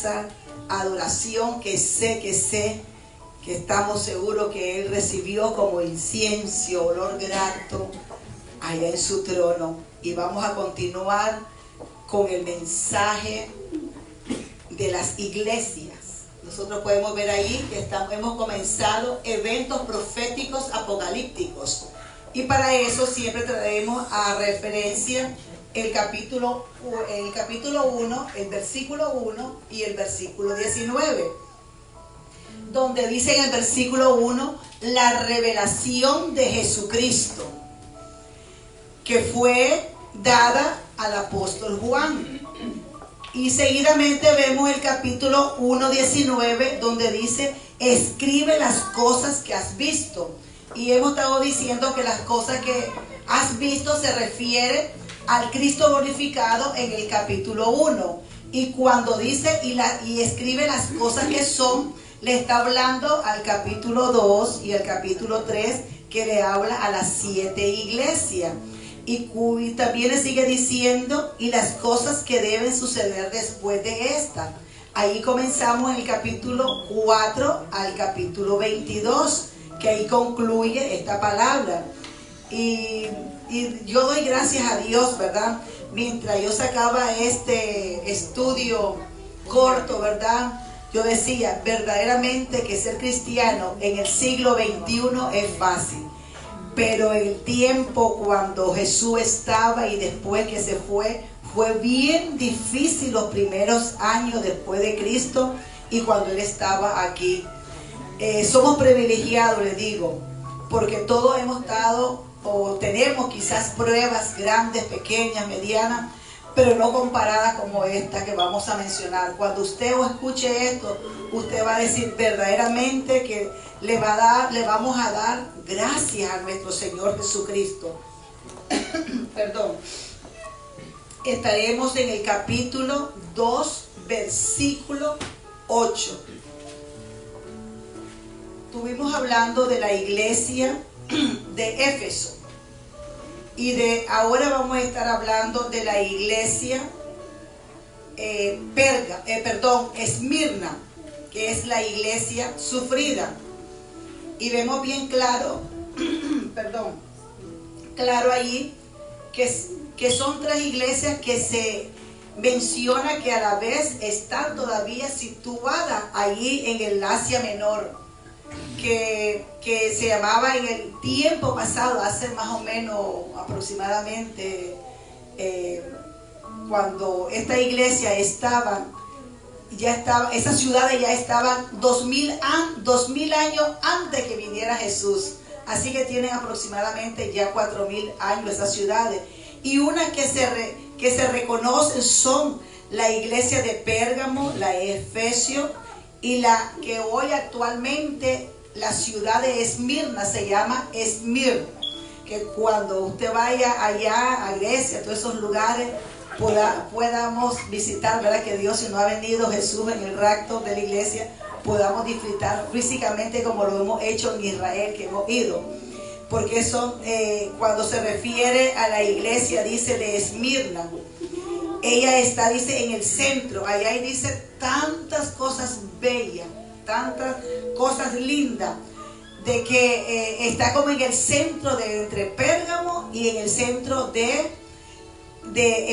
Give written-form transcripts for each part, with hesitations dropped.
alabanza, adoración que sé que estamos seguros que Él recibió como incienso, olor grato allá en su trono. Y vamos a continuar con el mensaje de las iglesias. Nosotros podemos ver ahí que hemos comenzado eventos proféticos apocalípticos. Y para eso siempre traemos a referencia el capítulo 1, el versículo 1 y el versículo 19. Donde dice en el versículo 1 la revelación de Jesucristo, que fue dada al apóstol Juan. Y seguidamente vemos el capítulo 1:19, donde dice: escribe las cosas que has visto. Y hemos estado diciendo que las cosas que has visto se refiere al Cristo glorificado en el capítulo 1. Y cuando dice y escribe las cosas que son, le está hablando al capítulo 2 y al capítulo 3, que le habla a las 7 iglesias. Y también le sigue diciendo, y las cosas que deben suceder después de esta. Ahí comenzamos en el capítulo 4 al capítulo 22, que ahí concluye esta palabra. Y yo doy gracias a Dios, ¿verdad? Mientras yo sacaba este estudio corto, ¿verdad? Yo decía, verdaderamente que ser cristiano en el siglo XXI es fácil. Pero el tiempo cuando Jesús estaba y después que se fue bien difícil los primeros años después de Cristo y cuando Él estaba aquí. Somos privilegiados, les digo, porque todos hemos estado o tenemos quizás pruebas grandes, pequeñas, medianas, pero no comparadas como esta que vamos a mencionar. Cuando usted escuche esto, usted va a decir verdaderamente que le vamos a dar gracias a nuestro Señor Jesucristo. Perdón. Estaremos en el capítulo 2, versículo 8. Estuvimos hablando de la iglesia de Éfeso. Y ahora vamos a estar hablando de la iglesia Esmirna, que es la iglesia sufrida. Y vemos bien claro, claro ahí, que son tres iglesias que se menciona que a la vez están todavía situadas allí en el Asia Menor, que se llamaba en el tiempo pasado, hace más o menos aproximadamente, cuando esta iglesia esas ciudades ya estaban 2000 años antes que viniera Jesús. Así que tienen aproximadamente ya 4000 años esas ciudades. Y una que se reconocen son la iglesia de Pérgamo, la de Efesio, y la que hoy actualmente la ciudad de Esmirna se llama Esmirna. Que cuando usted vaya allá a Grecia, a todos esos lugares, podamos visitar, ¿verdad? Que Dios, si no ha venido Jesús en el rapto de la iglesia, podamos disfrutar físicamente como lo hemos hecho en Israel, que hemos ido. Porque cuando se refiere a la iglesia, dice de Esmirna, ella está, dice, en el centro, allá y dice tantas cosas bellas, tantas cosas lindas, de que está como en el centro de entre Pérgamo y en el centro de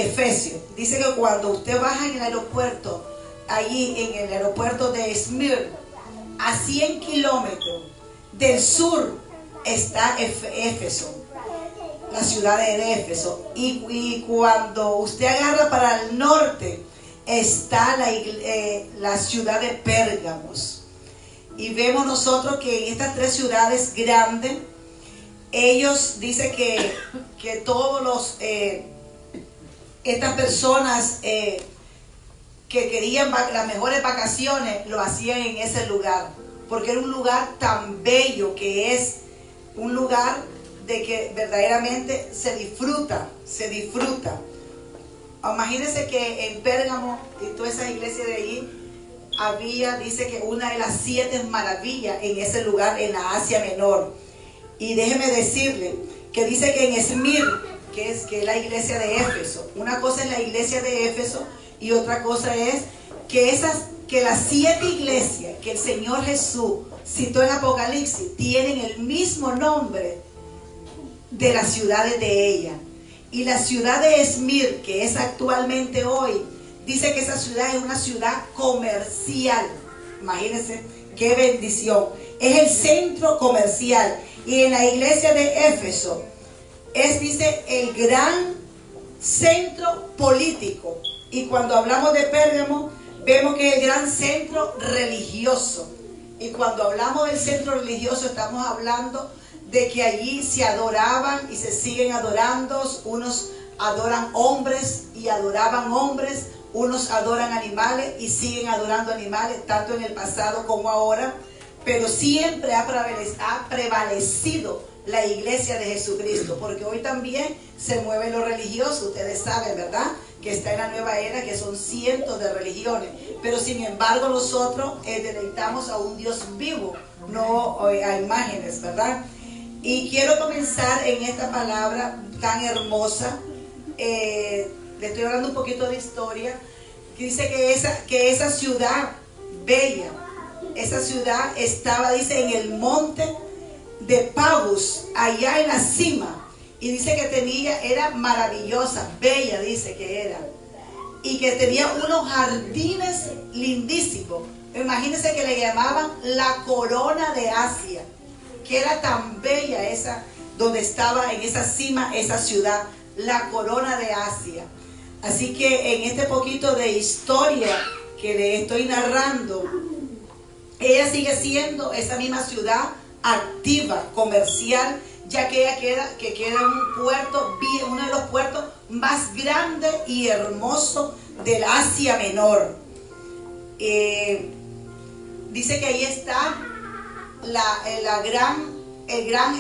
Efesio. Dice que cuando usted baja en el aeropuerto, allí en el aeropuerto de Esmirna, a 100 kilómetros del sur está Éfeso, la ciudad de Éfeso. Y cuando usted agarra para el norte, está la ciudad de Pérgamos. Y vemos nosotros que en estas tres ciudades grandes, ellos dicen que todos estas personas que querían las mejores vacaciones lo hacían en ese lugar, porque era un lugar tan bello, que es un lugar de que verdaderamente se disfruta. Imagínense que en Pérgamo y todas esas iglesias de allí dice que una de las 7 maravillas en ese lugar, en la Asia Menor. Y déjeme decirle que dice que en Esmirna, que es la iglesia de Éfeso, una cosa es la iglesia de Éfeso y otra cosa es que que las 7 iglesias que el Señor Jesús citó en Apocalipsis tienen el mismo nombre de las ciudades de ella. Y la ciudad de Esmir, que es actualmente hoy, dice que esa ciudad es una ciudad comercial. Imagínense qué bendición. Es el centro comercial. Y en la iglesia de Éfeso es, dice, el gran centro político. Y cuando hablamos de Pérgamo, vemos que es el gran centro religioso. Y cuando hablamos del centro religioso, estamos hablando de que allí se adoraban y se siguen adorando. Unos adoran hombres y adoraban hombres. Unos adoran animales y siguen adorando animales, tanto en el pasado como ahora. Pero siempre ha prevalecido la iglesia de Jesucristo, porque hoy también se mueve lo religioso. Ustedes saben, ¿verdad?, que está en la nueva era, que son cientos de religiones, pero sin embargo nosotros deleitamos a un Dios vivo, no a imágenes, ¿verdad? Y quiero comenzar en esta palabra tan hermosa. Le estoy hablando un poquito de historia, que dice que esa ciudad bella, esa ciudad estaba, dice, en el monte de Pavus, allá en la cima. Y dice que era maravillosa, bella, dice que era. Y que tenía unos jardines lindísimos. Imagínense que le llamaban la corona de Asia. Que era tan bella esa, donde estaba en esa cima, esa ciudad, la corona de Asia. Así que en este poquito de historia que le estoy narrando, ella sigue siendo esa misma ciudad activa, comercial, ya que ella queda en un puerto, uno de los puertos más grandes y hermosos del Asia Menor. Dice que ahí está el gran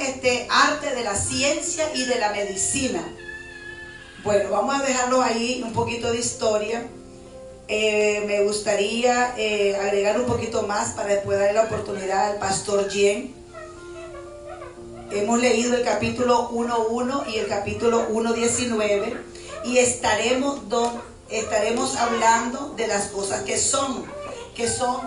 arte de la ciencia y de la medicina. Bueno, vamos a dejarlo ahí, un poquito de historia. Me gustaría agregar un poquito más para después darle la oportunidad al pastor Jen. Hemos leído el capítulo 1.1 y el capítulo 1.19 y estaremos hablando de las cosas que son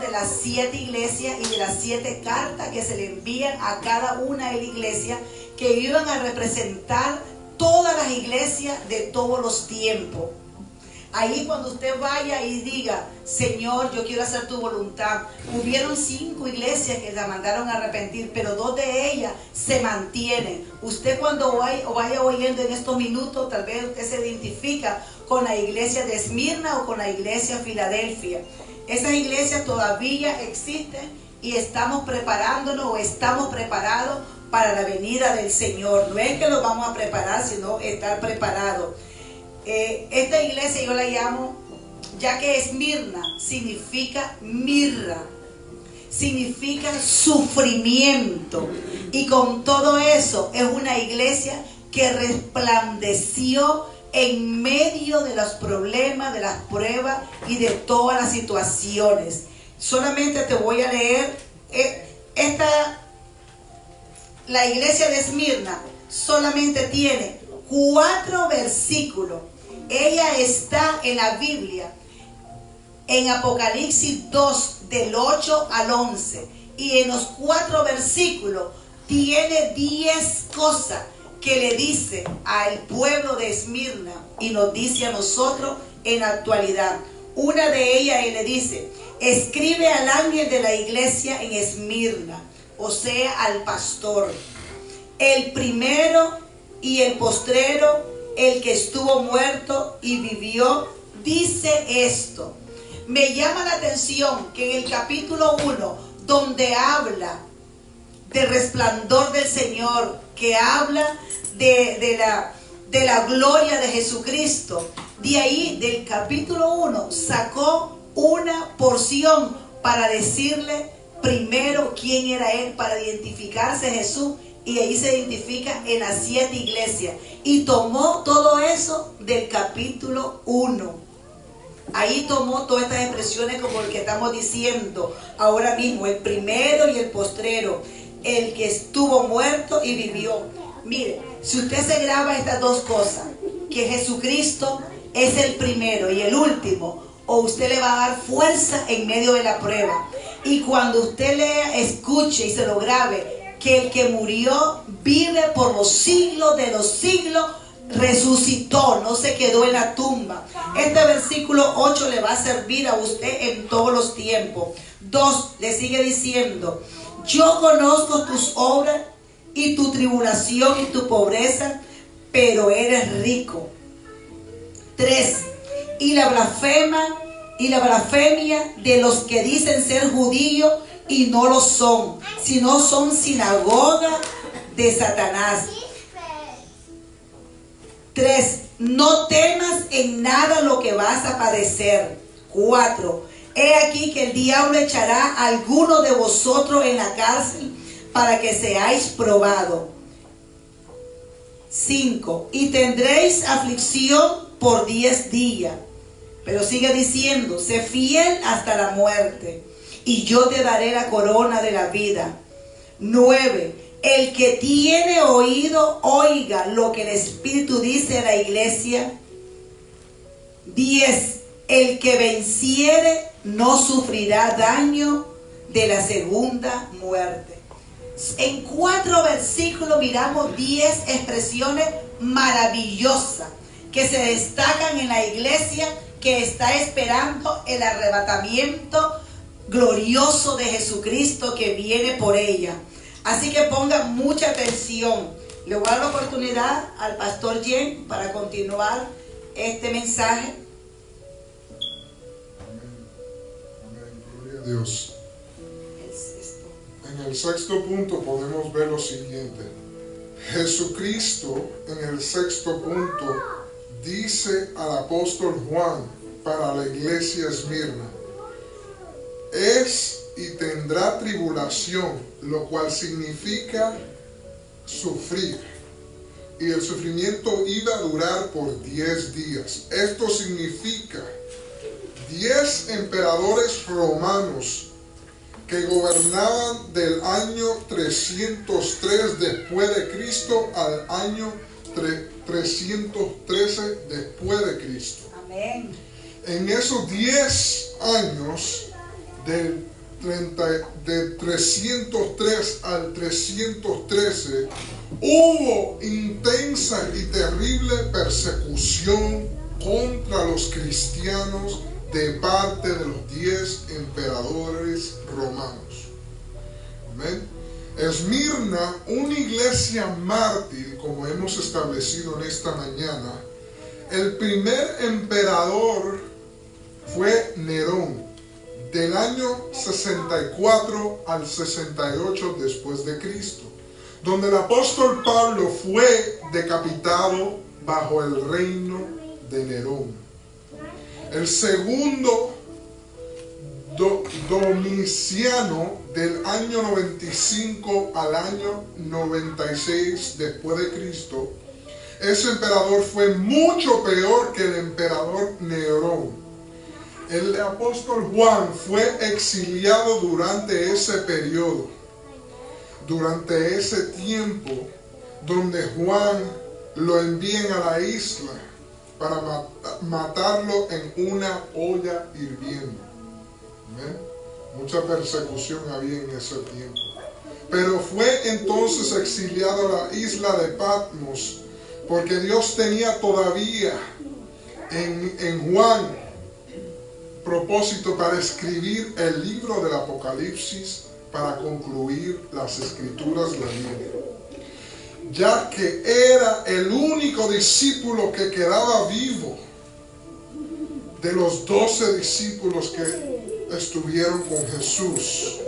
de las 7 iglesias y de las 7 cartas que se le envían a cada una de las iglesias, que iban a representar todas las iglesias de todos los tiempos. Ahí cuando usted vaya y diga, Señor, yo quiero hacer tu voluntad. Hubieron 5 iglesias que la mandaron a arrepentir, pero 2 de ellas se mantienen. Usted cuando vaya oyendo en estos minutos, tal vez usted se identifica con la iglesia de Esmirna o con la iglesia de Filadelfia. Esas iglesias todavía existen y estamos preparándonos o estamos preparados para la venida del Señor. No es que lo vamos a preparar, sino estar preparados. Esta iglesia yo la llamo, ya que Esmirna significa mirra, significa sufrimiento, y con todo eso es una iglesia que resplandeció en medio de los problemas, de las pruebas y de todas las situaciones. Solamente te voy a leer la iglesia de Esmirna solamente tiene 4 versículos. Ella está en la Biblia, en Apocalipsis 2, del 8 al 11. Y en los 4 versículos tiene 10 cosas que le dice al pueblo de Esmirna y nos dice a nosotros en la actualidad. Una de ellas él le dice: escribe al ángel de la iglesia en Esmirna, o sea, al pastor, el primero y el postrero, el que estuvo muerto y vivió, dice esto. Me llama la atención que en el capítulo 1, donde habla del resplandor del Señor, que habla de la gloria de Jesucristo, de ahí del capítulo 1 sacó una porción para decirle primero quién era él, para identificarse Jesús. Y ahí se identifica en las 7 iglesias. Y tomó todo eso del capítulo 1. Ahí tomó todas estas expresiones como el que estamos diciendo ahora mismo. El primero y el postrero. El que estuvo muerto y vivió. Mire, si usted se graba estas 2 cosas, que Jesucristo es el primero y el último, o usted le va a dar fuerza en medio de la prueba. Y cuando usted lea, escuche y se lo grabe, que el que murió vive por los siglos de los siglos, resucitó, no se quedó en la tumba. Este versículo 8 le va a servir a usted en todos los tiempos. 2, le sigue diciendo: yo conozco tus obras y tu tribulación y tu pobreza, pero eres rico. 3, y la blasfemia de los que dicen ser judíos y no lo son, sino son sinagoga de Satanás. 3, no temas en nada lo que vas a padecer. 4, he aquí que el diablo echará a alguno de vosotros en la cárcel para que seáis probados. 5, y tendréis aflicción por 10 días. Pero sigue diciendo: sé fiel hasta la muerte, y yo te daré la corona de la vida. 9, el que tiene oído, oiga lo que el Espíritu dice a la iglesia. 10, el que venciere no sufrirá daño de la segunda muerte. En 4 versículos miramos 10 expresiones maravillosas que se destacan en la iglesia que está esperando el arrebatamiento glorioso de Jesucristo que viene por ella. Así que pongan mucha atención. Le voy a dar la oportunidad al pastor Jen para continuar este mensaje. Amén. Gloria a Dios. En el sexto punto podemos ver lo siguiente. Jesucristo en el sexto punto dice al apóstol Juan para la iglesia Esmirna: es y tendrá tribulación, lo cual significa sufrir. Y el sufrimiento iba a durar por 10 días. Esto significa 10 emperadores romanos que gobernaban del año 303 después de Cristo al año 313 después de Cristo. Amén. En esos 10 años, de 303 al 313, hubo intensa y terrible persecución contra los cristianos de parte de los 10 emperadores romanos. Amén. Esmirna, una iglesia mártir, como hemos establecido en esta mañana, el primer emperador fue Nerón, del año 64 al 68 después de Cristo, donde el apóstol Pablo fue decapitado bajo el reino de Nerón. El segundo, Domiciano, del año 95 al año 96 después de Cristo. Ese emperador fue mucho peor que el emperador Nerón. El apóstol Juan fue exiliado durante ese periodo, durante ese tiempo donde Juan lo envían a la isla para matarlo en una olla hirviendo. ¿Ven? Mucha persecución había en ese tiempo. Pero fue entonces exiliado a la isla de Patmos, porque Dios tenía todavía en Juan propósito para escribir el libro del Apocalipsis, para concluir las escrituras de la Biblia, ya que era el único discípulo que quedaba vivo de los 12 discípulos que estuvieron con Jesús.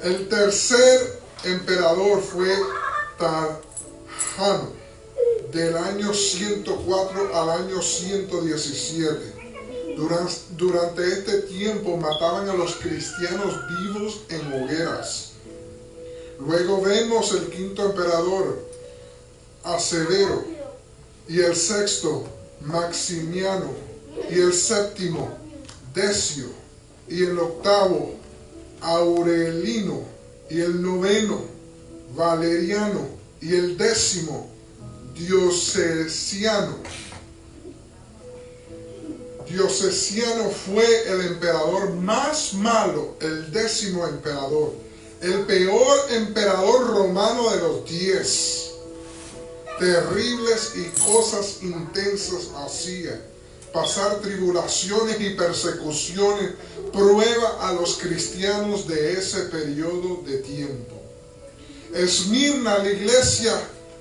El tercer emperador fue Trajano, del año 104 al año 117. Durante este tiempo mataban a los cristianos vivos en hogueras. Luego vemos el quinto emperador, Severo, y el sexto, Maximiano, y el séptimo, Decio, y el octavo, Aurelino, y el noveno, Valeriano, y el décimo, Diocleciano. Diocleciano fue el emperador más malo, el 10º emperador, el peor emperador romano de los 10. Terribles y cosas intensas hacía. Pasar tribulaciones y persecuciones, prueba a los cristianos de ese periodo de tiempo. Esmirna, la iglesia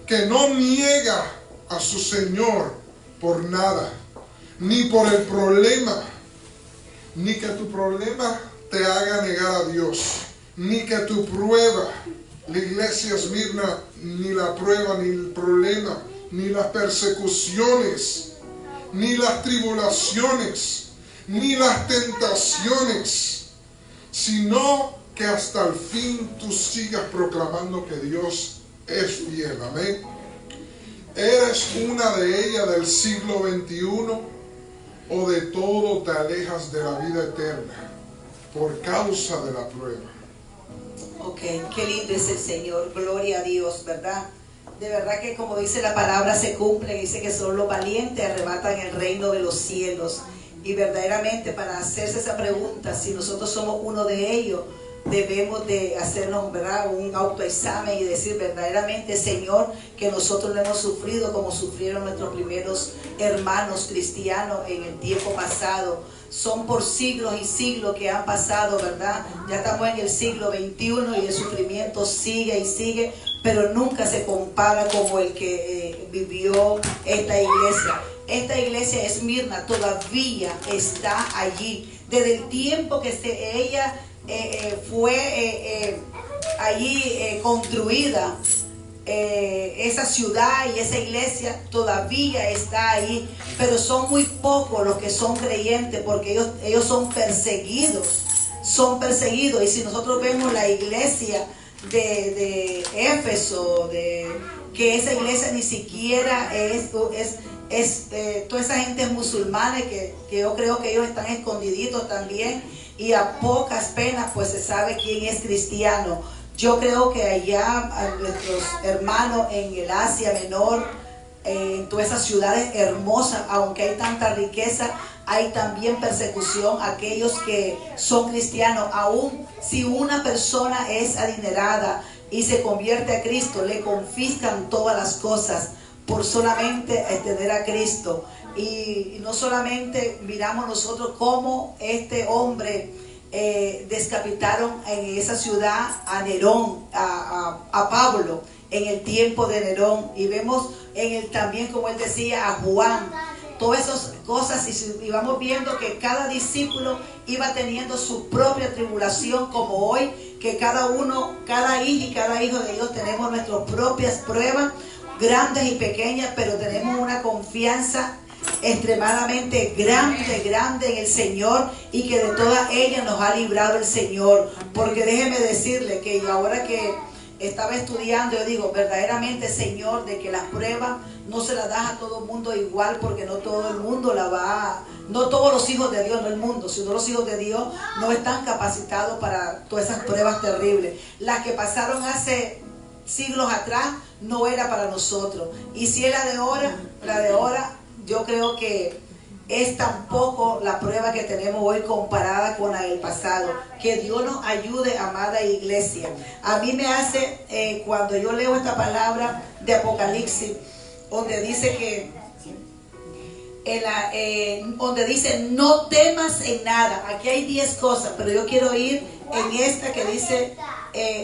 que no niega a su Señor por nada, ni por el problema, ni que tu problema te haga negar a Dios, ni que tu prueba, la iglesia Esmirna, ni la prueba, ni el problema, ni las persecuciones, ni las tribulaciones, ni las tentaciones, sino que hasta el fin tú sigas proclamando que Dios es fiel. Amén. ¿Eres una de ellas del siglo XXI o de todo te alejas de la vida eterna por causa de la prueba? Ok, qué lindo es el Señor, gloria a Dios, ¿verdad? De verdad que como dice la palabra se cumple, dice que solo los valientes arrebatan el reino de los cielos. Y verdaderamente para hacerse esa pregunta, si nosotros somos uno de ellos, debemos de hacernos, ¿verdad?, un autoexamen y decir verdaderamente, Señor, que nosotros lo hemos sufrido como sufrieron nuestros primeros hermanos cristianos en el tiempo pasado. Son por siglos y siglos que han pasado, ¿verdad? Ya estamos en el siglo XXI y el sufrimiento sigue y sigue, pero nunca se compara como el que vivió esta iglesia. Esta iglesia Esmirna todavía está allí. Desde el tiempo que ella fue allí construida, esa ciudad y esa iglesia todavía está ahí, pero son muy pocos los que son creyentes, porque ellos son perseguidos, y si nosotros vemos la iglesia de Éfeso, que esa iglesia ni siquiera es toda esa gente musulmana que yo creo que ellos están escondiditos también, y a pocas penas pues se sabe quién es cristiano. Yo creo que allá a nuestros hermanos en el Asia Menor, en todas esas ciudades hermosas, aunque hay tanta riqueza, hay también persecución a aquellos que son cristianos. Aún si una persona es adinerada y se convierte a Cristo, le confiscan todas las cosas por solamente tener a Cristo. Y no solamente miramos nosotros cómo este hombre descapitaron en esa ciudad a Nerón, a Pablo en el tiempo de Nerón, y vemos también como él decía a Juan, todas esas cosas, y vamos viendo que cada discípulo iba teniendo su propia tribulación, como hoy que cada hija y cada hijo de Dios tenemos nuestras propias pruebas, grandes y pequeñas, pero tenemos una confianza extremadamente grande en el Señor, y que de todas ellas nos ha librado el Señor. Porque déjeme decirle que ahora que estaba estudiando, yo digo verdaderamente, Señor, de que las pruebas no se las das a todo el mundo igual, porque no todo el mundo no todos los hijos de Dios, no el mundo, sino los hijos de Dios no están capacitados para todas esas pruebas terribles. Las que pasaron hace siglos atrás no era para nosotros, y si es la de ahora, yo creo que es tampoco la prueba que tenemos hoy comparada con la del pasado. Que Dios nos ayude, amada iglesia. A mí me hace, cuando yo leo esta palabra de Apocalipsis, donde dice donde dice no temas en nada. Aquí hay 10 cosas, pero yo quiero ir en esta que dice,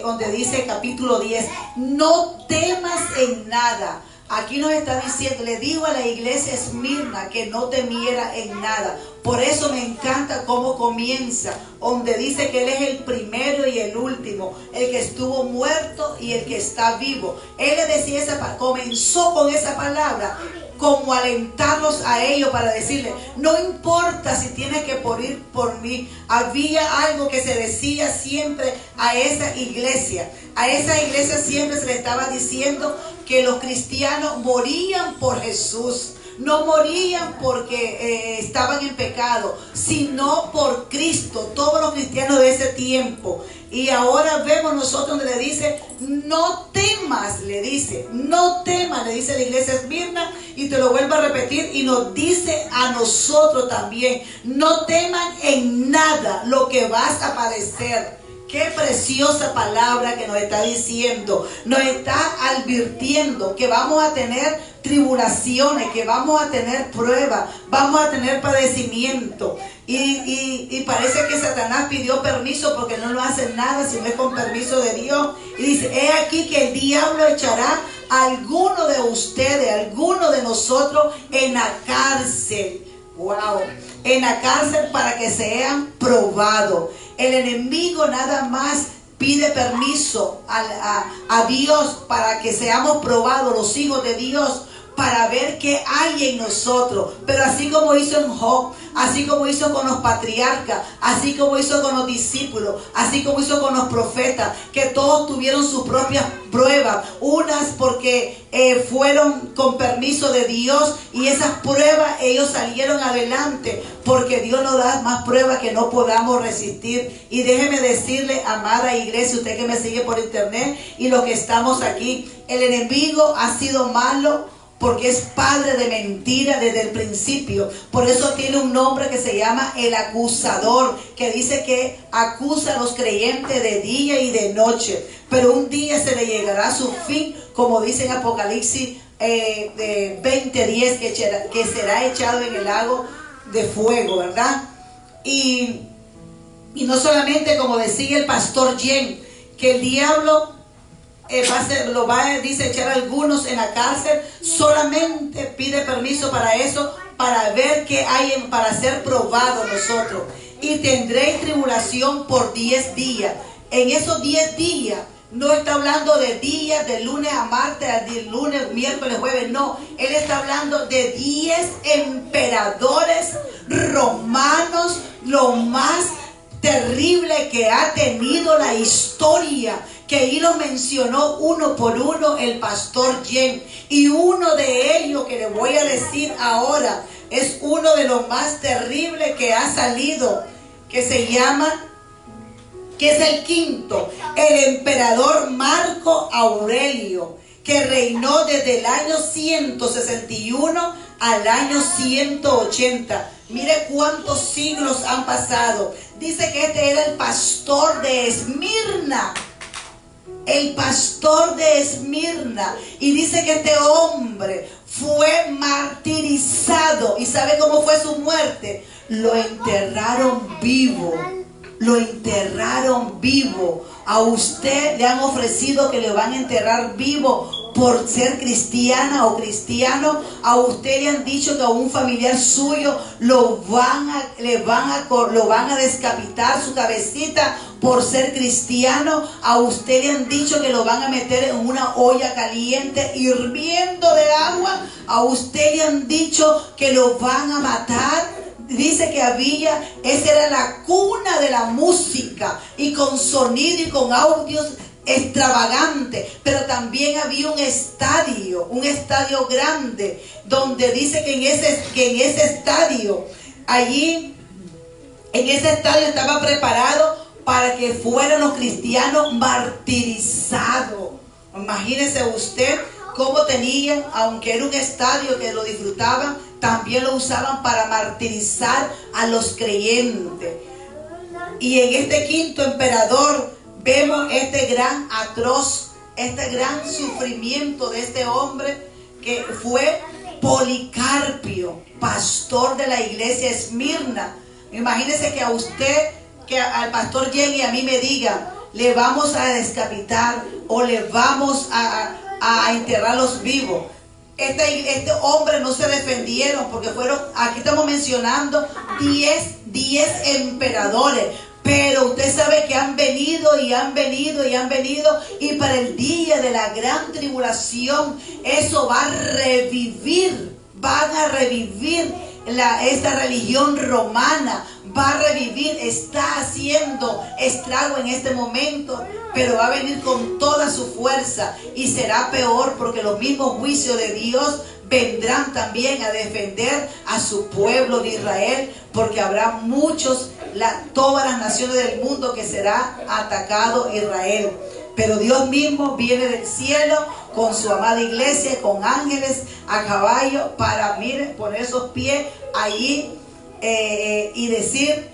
donde dice capítulo 10, no temas en nada. Aquí nos está diciendo, le digo a la iglesia Esmirna que no temiera en nada. Por eso me encanta cómo comienza, donde dice que Él es el primero y el último, el que estuvo muerto y el que está vivo. Él le decía comenzó con esa palabra, como alentarlos a ellos para decirle, no importa si tienes que morir por mí. Había algo que se decía siempre a esa iglesia. A esa iglesia siempre se le estaba diciendo que los cristianos morían por Jesús. No morían porque estaban en pecado, sino por Cristo. Todos los cristianos de ese tiempo. Y ahora vemos nosotros donde le dice, no temas, le dice la iglesia Esmirna, y te lo vuelvo a repetir, y nos dice a nosotros también, no teman en nada lo que vas a padecer. Qué preciosa palabra que nos está diciendo, nos está advirtiendo que vamos a tener tribulaciones, que vamos a tener pruebas, vamos a tener padecimiento. Y parece que Satanás pidió permiso porque no lo hace nada si no es con permiso de Dios. Y dice, he aquí que el diablo echará a alguno de ustedes, a alguno de nosotros en la cárcel. Wow, en la cárcel para que sean probados. El enemigo nada más pide permiso a Dios para que seamos probados, los hijos de Dios, para ver qué hay en nosotros. Pero así como hizo en Job, así como hizo con los patriarcas, así como hizo con los discípulos, así como hizo con los profetas, que todos tuvieron sus propias pruebas, unas porque fueron con permiso de Dios, y esas pruebas ellos salieron adelante, porque Dios nos da más pruebas que no podamos resistir. Y déjeme decirle, amada iglesia, usted que me sigue por internet y los que estamos aquí, el enemigo ha sido malo porque es padre de mentira desde el principio. Por eso tiene un nombre que se llama el acusador, que dice que acusa a los creyentes de día y de noche. Pero un día se le llegará a su fin, como dice en Apocalipsis 20:10, que será echado en el lago de fuego, ¿verdad? Y no solamente, como decía el pastor Jen, que el diablo dice echar a algunos en la cárcel, solamente pide permiso para eso, para ver qué hay, para ser probados nosotros. Y tendréis tribulación por 10 días. En esos 10 días, no está hablando de días, de lunes a martes, de lunes, miércoles, jueves, no. Él está hablando de 10 emperadores romanos, lo más terrible que ha tenido la historia, que ahí lo mencionó uno por uno el pastor Jen. Y uno de ellos que le voy a decir ahora es uno de los más terribles que ha salido, que es el quinto, el emperador Marco Aurelio, que reinó desde el año 161 al año 180. Mire cuántos siglos han pasado. Dice que este era el pastor de Esmirna. El pastor de Esmirna. Y dice que este hombre fue martirizado. ¿Y sabe cómo fue su muerte? Lo enterraron vivo. Lo enterraron vivo. A usted le han ofrecido que le van a enterrar vivo por ser cristiana o cristiano. A usted le han dicho que a un familiar suyo lo van a descapitar su cabecita por ser cristiano. A usted le han dicho que lo van a meter en una olla caliente hirviendo de agua. A usted le han dicho que lo van a matar. Dice que esa era la cuna de la música, y con sonido y con audios extravagantes. Pero también había un estadio grande, donde dice que en ese estadio, allí, en ese estadio estaba preparado para que fueran los cristianos martirizados. Imagínese usted cómo tenían, aunque era un estadio que lo disfrutaban, también lo usaban para martirizar a los creyentes. Y en este quinto emperador vemos este gran sufrimiento de este hombre, que fue Policarpio, pastor de la iglesia Esmirna. Imagínense que a usted, que al pastor Jen y a mí me digan, le vamos a descapitar o le vamos a enterrarlos vivos. Este hombre no se defendieron, porque aquí estamos mencionando 10 emperadores. Pero usted sabe que han venido, y para el día de la gran tribulación, eso va a revivir. Van a revivir esta religión romana, va a revivir, está haciendo estrago en este momento, pero va a venir con toda su fuerza, y será peor, porque los mismos juicios de Dios vendrán también a defender a su pueblo de Israel, porque habrá muchos todas las naciones del mundo que será atacado Israel. Pero Dios mismo viene del cielo con su amada iglesia, con ángeles a caballo, para, miren, poner esos pies allí y decir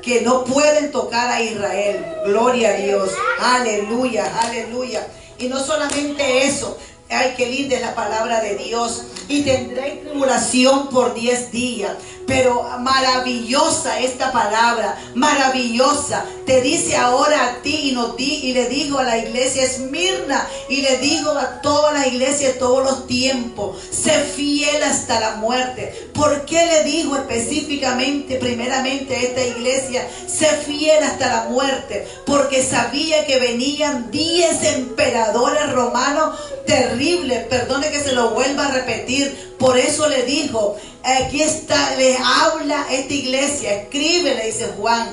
que no pueden tocar a Israel. Gloria a Dios. Aleluya, aleluya. Y no solamente eso. Ay, qué linda es la palabra de Dios. Y tendréis tribulación por 10 días. Pero maravillosa esta palabra, maravillosa. Te dice ahora a ti y le digo a la iglesia Esmirna, y le digo a toda la iglesia de todos los tiempos: sé fiel hasta la muerte. ¿Por qué le digo específicamente, primeramente a esta iglesia, sé fiel hasta la muerte? Porque sabía que venían 10 emperadores romanos terribles. Perdone que se lo vuelva a repetir. Por eso le dijo, aquí está, le habla esta iglesia, escribe, le dice Juan,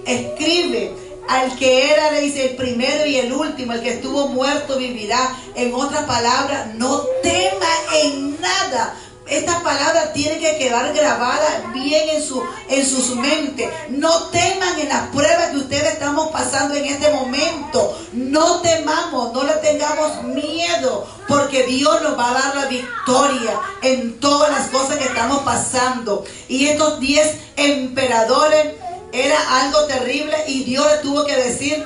escribe. Al que era, le dice, el primero y el último, el que estuvo muerto vivirá. En otras palabras, no tema en nada. Esta palabra tiene que quedar grabada bien en su mente. No teman en las pruebas que ustedes estamos pasando en este momento. No temamos, no le tengamos miedo, porque Dios nos va a dar la victoria en todas las cosas que estamos pasando. Y estos 10 emperadores era algo terrible, y Dios le tuvo que decir: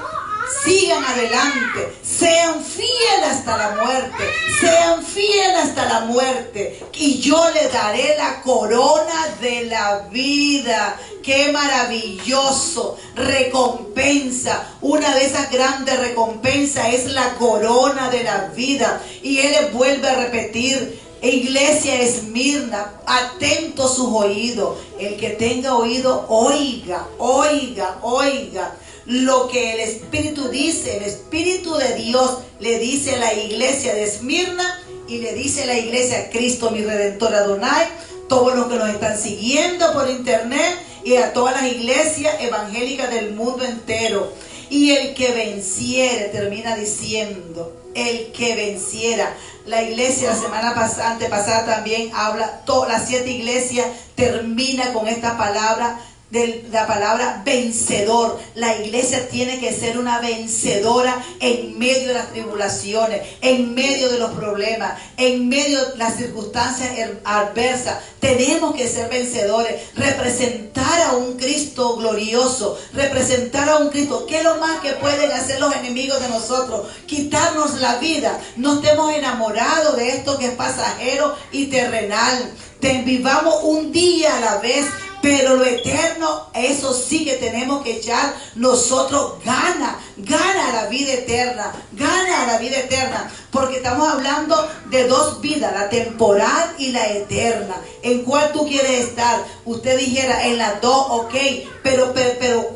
sigan adelante, sean fieles hasta la muerte, sean fieles hasta la muerte, y yo les daré la corona de la vida. ¡Qué maravilloso! Recompensa, una de esas grandes recompensas es la corona de la vida. Y Él les vuelve a repetir: iglesia Esmirna, atento sus oídos. El que tenga oído, oiga, oiga, oiga lo que el Espíritu dice. El Espíritu de Dios le dice a la iglesia de Esmirna, y le dice a la iglesia Cristo mi Redentor Adonai, todos los que nos están siguiendo por internet, y a todas las iglesias evangélicas del mundo entero. Y el que venciere, termina diciendo, el que venciera. La iglesia la semana antepasada también habla, todas las 7 iglesias termina con esta palabra, de la palabra vencedor. La iglesia tiene que ser una vencedora en medio de las tribulaciones, en medio de los problemas, en medio de las circunstancias adversas. Tenemos que ser vencedores, representar a un Cristo glorioso, representar a un Cristo. ¿Qué es lo más que pueden hacer los enemigos de nosotros? Quitarnos la vida. No estemos enamorados de esto que es pasajero y terrenal. Vivamos un día a la vez. Pero lo eterno, eso sí que tenemos que echar nosotros gana a la vida eterna, gana a la vida eterna, porque estamos hablando de 2 vidas, la temporal y la eterna. ¿En cuál tú quieres estar? Usted dijera en las 2, ok, pero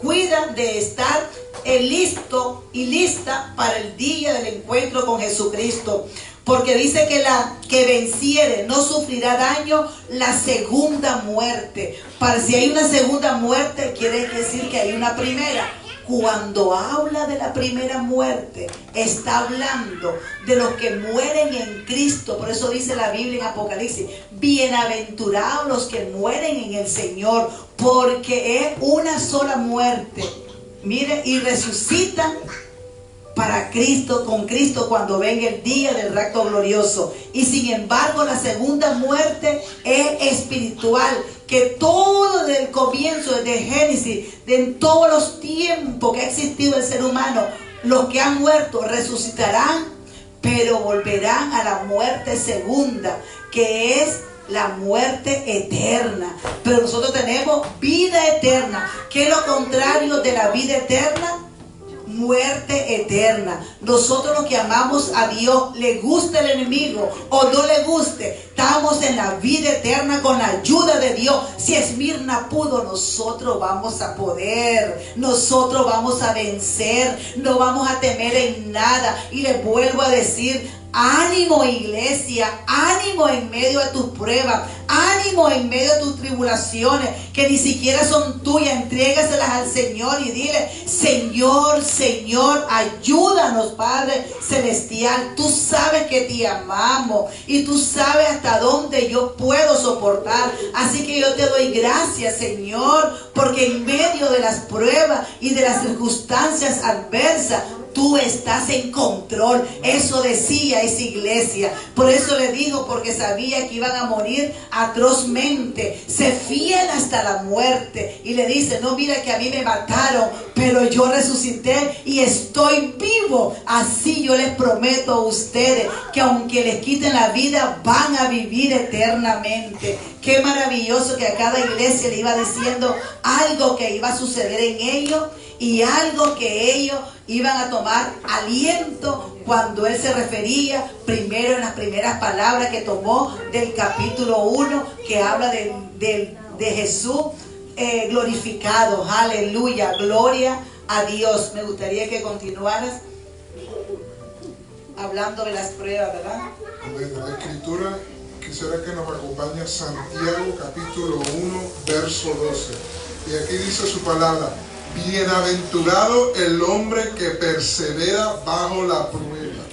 cuida de estar listo y lista para el día del encuentro con Jesucristo. Porque dice que la que venciere no sufrirá daño la segunda muerte. Para si hay una segunda muerte, quiere decir que hay una primera. Cuando habla de la primera muerte, está hablando de los que mueren en Cristo. Por eso dice la Biblia en Apocalipsis: bienaventurados los que mueren en el Señor, porque es una sola muerte. Mire, y resucitan para Cristo, con Cristo, cuando venga el día del rapto glorioso. Y sin embargo, la segunda muerte es espiritual, que todo desde el comienzo, desde Génesis, en todos los tiempos que ha existido el ser humano, los que han muerto resucitarán, pero volverán a la muerte segunda, que es la muerte eterna. Pero nosotros tenemos vida eterna. ¿Qué es lo contrario de la vida eterna? Muerte eterna. Nosotros los que amamos a Dios, le guste el enemigo o no le guste, estamos en la vida eterna con la ayuda de Dios. Si Esmirna pudo, nosotros vamos a poder, nosotros vamos a vencer, no vamos a temer en nada. Y les vuelvo a decir, Ánimo, iglesia, ánimo en medio de tus pruebas, ánimo en medio de tus tribulaciones, que ni siquiera son tuyas. Entrégaselas al Señor y dile: Señor, Señor, ayúdanos, Padre Celestial. Tú sabes que te amamos y tú sabes hasta dónde yo puedo soportar. Así que yo te doy gracias, Señor, porque en medio de las pruebas y de las circunstancias adversas, tú estás en control. Eso decía esa iglesia. Por eso le dijo, porque sabía que iban a morir atrozmente. Sé fiel hasta la muerte. Y le dice: no, mira que a mí me mataron, pero yo resucité y estoy vivo. Así yo les prometo a ustedes que aunque les quiten la vida, van a vivir eternamente. Qué maravilloso que a cada iglesia le iba diciendo algo que iba a suceder en ellos y algo que ellos iban a tomar aliento cuando él se refería primero en las primeras palabras que tomó del capítulo 1, que habla de Jesús glorificado. Aleluya, gloria a Dios. Me gustaría que continuaras hablando de las pruebas, ¿verdad? Desde la escritura quisiera que nos acompañe Santiago capítulo 1 verso 12. Y aquí dice su palabra: bienaventurado el hombre que persevera bajo la prueba,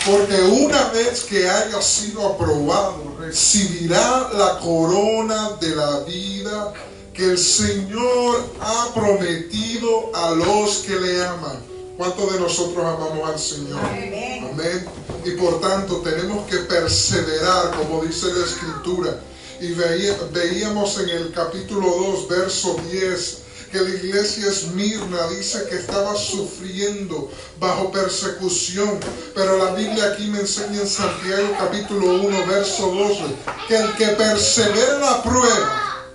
porque una vez que haya sido aprobado, recibirá la corona de la vida que el Señor ha prometido a los que le aman. ¿Cuántos de nosotros amamos al Señor? Amén. Amén. Y por tanto tenemos que perseverar, como dice la Escritura. Y veíamos en el capítulo 2, verso 10, que la iglesia Esmirna dice que estaba sufriendo bajo persecución. Pero la Biblia aquí me enseña en Santiago capítulo 1, verso 12, que el que persevera la prueba,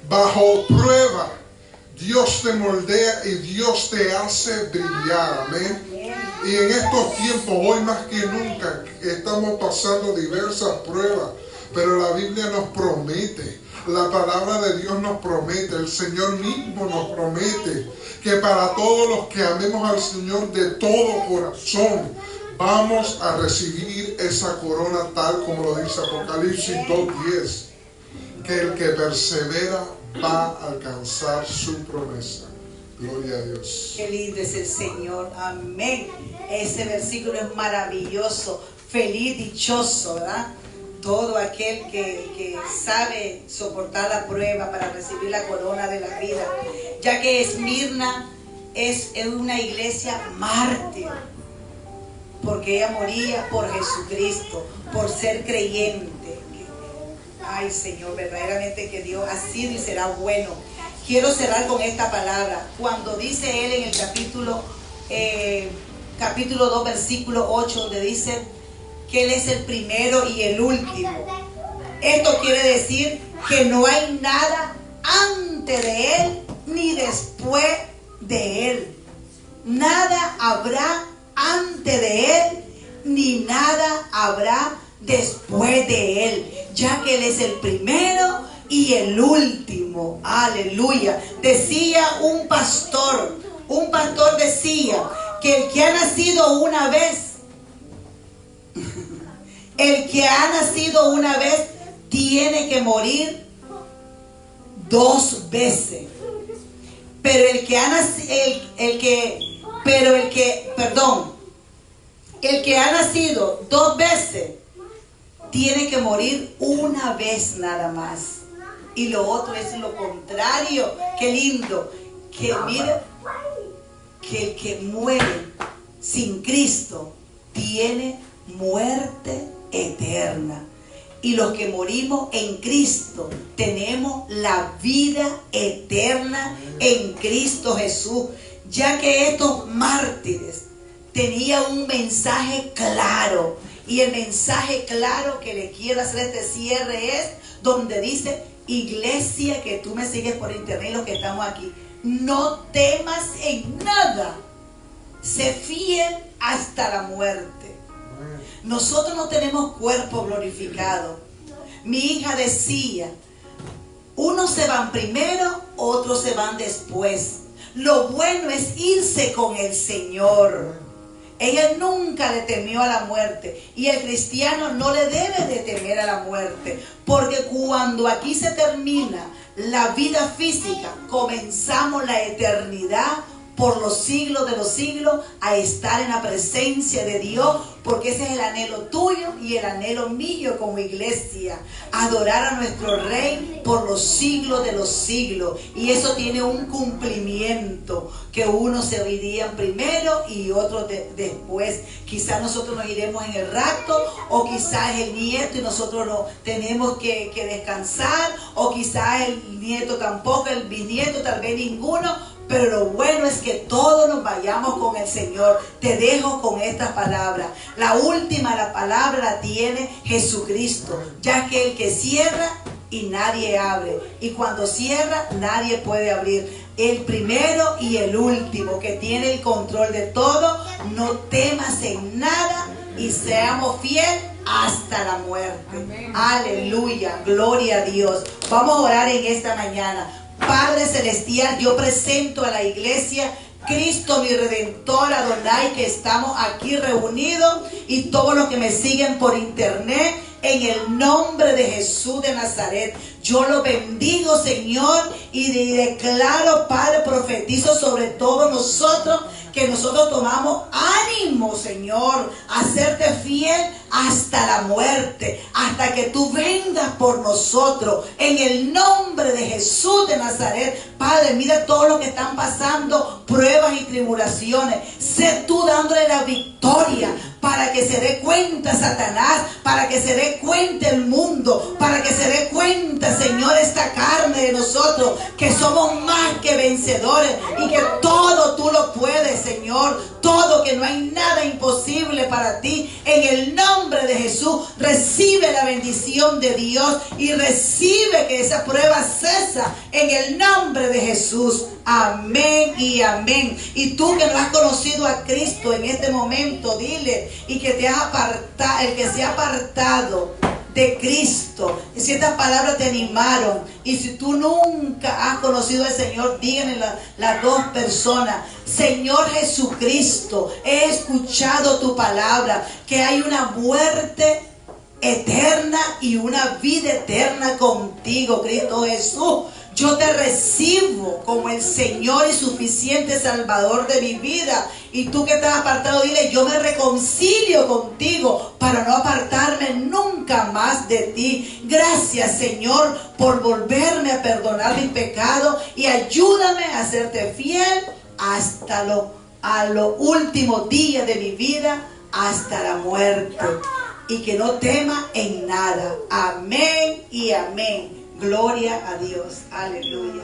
bajo prueba, Dios te moldea y Dios te hace brillar. Amén. Y en estos tiempos, hoy más que nunca, estamos pasando diversas pruebas, pero la Biblia nos promete, la palabra de Dios nos promete, el Señor mismo nos promete que para todos los que amemos al Señor de todo corazón, vamos a recibir esa corona, tal como lo dice Apocalipsis 2:10, que el que persevera va a alcanzar su promesa. Gloria a Dios. Qué lindo es el Señor. Amén. Ese versículo es maravilloso. Feliz, dichoso, ¿verdad? Todo aquel que sabe soportar la prueba para recibir la corona de la vida. Ya que Esmirna es una iglesia mártir, porque ella moría por Jesucristo, por ser creyente. Ay, Señor, verdaderamente que Dios ha sido y será bueno. Quiero cerrar con esta palabra. Cuando dice él en el capítulo 2, versículo 8, donde dice que él es el primero y el último. Esto quiere decir que no hay nada antes de él ni después de él. Nada habrá antes de él ni nada habrá después de él, ya que él es el primero y el último. Aleluya. Decía un pastor decía que el que ha nacido una vez, tiene que morir 2 veces. Pero el que ha nacido 2 veces tiene que morir una vez nada más. Y lo otro es lo contrario. Qué lindo. Que mire, que el que muere sin Cristo tiene muerte eterna. Y los que morimos en Cristo tenemos la vida eterna en Cristo Jesús. Ya que estos mártires tenían un mensaje claro. Y el mensaje claro que le quiero hacer este cierre es donde dice: iglesia que tú me sigues por internet, los que estamos aquí, no temas en nada, sé fiel hasta la muerte. Nosotros no tenemos cuerpo glorificado. Mi hija decía: unos se van primero, otros se van después. Lo bueno es irse con el Señor. Ella nunca le temió a la muerte. Y el cristiano no le debe de temer a la muerte. Porque cuando aquí se termina la vida física, comenzamos la eternidad por los siglos de los siglos a estar en la presencia de Dios, porque ese es el anhelo tuyo y el anhelo mío como iglesia, adorar a nuestro Rey por los siglos de los siglos. Y eso tiene un cumplimiento, que unos se irían primero y otros después. Quizás nosotros nos iremos en el rapto, o quizás el nieto y nosotros no tenemos que descansar, o quizás el nieto tampoco, el bisnieto tal vez ninguno. Pero lo bueno es que todos nos vayamos con el Señor. Te dejo con estas palabras. La última, la palabra la tiene Jesucristo, ya que el que cierra y nadie abre, y cuando cierra nadie puede abrir. El primero y el último, que tiene el control de todo. No temas en nada y seamos fieles hasta la muerte. Amén. Aleluya, gloria a Dios. Vamos a orar en esta mañana. Padre celestial, yo presento a la iglesia Cristo mi Redentor, Adonai, que estamos aquí reunidos, y todos los que me siguen por internet, en el nombre de Jesús de Nazaret. Yo lo bendigo, Señor, y declaro, Padre, profetizo sobre todos nosotros, que nosotros tomamos ánimo, Señor, a serte fiel hasta la muerte, hasta que tú vengas por nosotros, en el nombre de Jesús de Nazaret. Padre, mira todos los que están pasando pruebas y tribulaciones. Sé tú dándole la victoria, para que se dé cuenta Satanás, para que se dé cuenta el mundo, para que se dé cuenta, Señor, esta carne de nosotros, que somos más que vencedores, y que todo tú lo puedes, Señor, todo, que no hay nada imposible para ti. En el nombre de Jesús, recibe la bendición de Dios y recibe que esa prueba cesa en el nombre de Jesús. Amén y amén. Y tú que no has conocido a Cristo en este momento, dile, y que te has apartado, el que se ha apartado de Cristo, y si estas palabras te animaron, y si tú nunca has conocido al Señor, díganle las dos personas: Señor Jesucristo, he escuchado tu palabra, que hay una muerte eterna y una vida eterna contigo, Cristo Jesús. Yo te recibo como el Señor y suficiente Salvador de mi vida. Y tú que estás apartado, dile: yo me reconcilio contigo para no apartarme nunca más de ti. Gracias, Señor, por volverme a perdonar mis pecados, y ayúdame a serte fiel hasta los últimos días de mi vida, hasta la muerte. Y que no tema en nada. Amén y amén. Gloria a Dios. Aleluya.